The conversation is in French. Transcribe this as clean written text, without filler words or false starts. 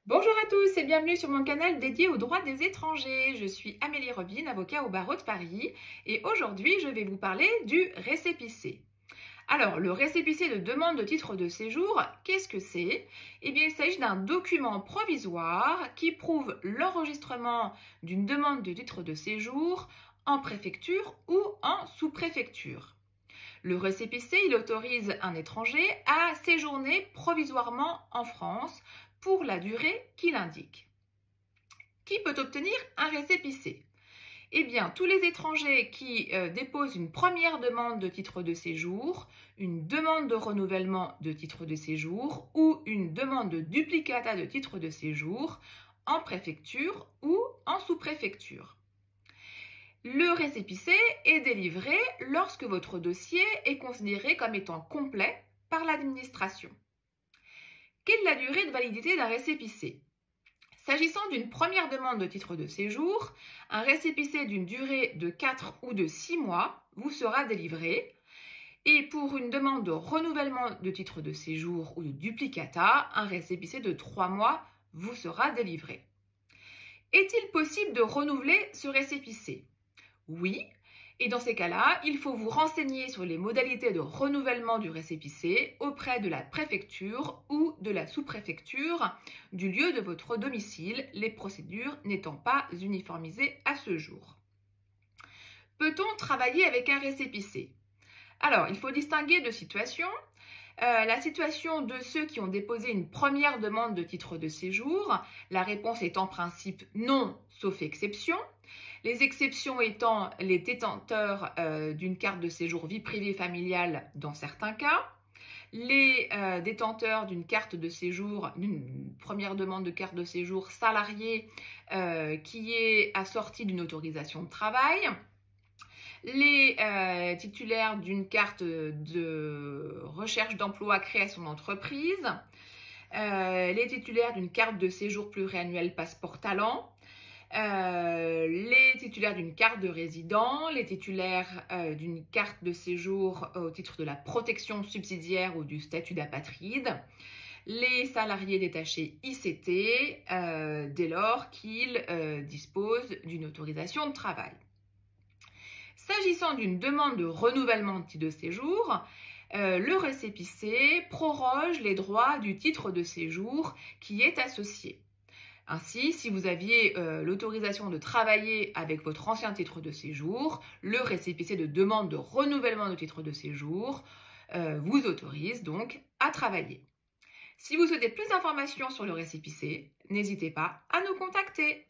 Bonjour à tous et bienvenue sur mon canal dédié aux droits des étrangers. Je suis Amélie Robin, avocat au barreau de Paris et aujourd'hui je vais vous parler du récépissé. Alors, le récépissé de demande de titre de séjour, qu'est-ce que c'est? Eh bien, il s'agit d'un document provisoire qui prouve l'enregistrement d'une demande de titre de séjour en préfecture ou en sous-préfecture. Le récépissé, il autorise un étranger à séjourner provisoirement en France pour la durée qu'il indique. Qui peut obtenir un récépissé? Eh bien, tous les étrangers qui déposent une première demande de titre de séjour, une demande de renouvellement de titre de séjour ou une demande de duplicata de titre de séjour en préfecture ou en sous-préfecture. Le récépissé est délivré lorsque votre dossier est considéré comme étant complet par l'administration. Quelle est la durée de validité d'un récépissé? S'agissant d'une première demande de titre de séjour, un récépissé d'une durée de 4 ou de 6 mois vous sera délivré. Et pour une demande de renouvellement de titre de séjour ou de duplicata, un récépissé de 3 mois vous sera délivré. Est-il possible de renouveler ce récépissé? Oui, et dans ces cas-là, il faut vous renseigner sur les modalités de renouvellement du récépissé auprès de la préfecture ou de la sous-préfecture du lieu de votre domicile, les procédures n'étant pas uniformisées à ce jour. Peut-on travailler avec un récépissé? Alors, il faut distinguer deux situations. La situation de ceux qui ont déposé une première demande de titre de séjour, la réponse est en principe non, sauf exception. Les exceptions étant les détenteurs d'une carte de séjour vie privée familiale dans certains cas, les détenteurs d'une carte de séjour, d'une première demande de carte de séjour salariée qui est assortie d'une autorisation de travail, les titulaires d'une carte de recherche d'emploi création d'entreprise, les titulaires d'une carte de séjour pluriannuelle passeport talent, les titulaires d'une carte de résident, les titulaires d'une carte de séjour au titre de la protection subsidiaire ou du statut d'apatride, les salariés détachés ICT dès lors qu'ils disposent d'une autorisation de travail. S'agissant d'une demande de renouvellement de titre de séjour, le récépissé proroge les droits du titre de séjour qui est associé. Ainsi, si vous aviez l'autorisation de travailler avec votre ancien titre de séjour, le récépissé de demande de renouvellement de titre de séjour vous autorise donc à travailler. Si vous souhaitez plus d'informations sur le récépissé, n'hésitez pas à nous contacter.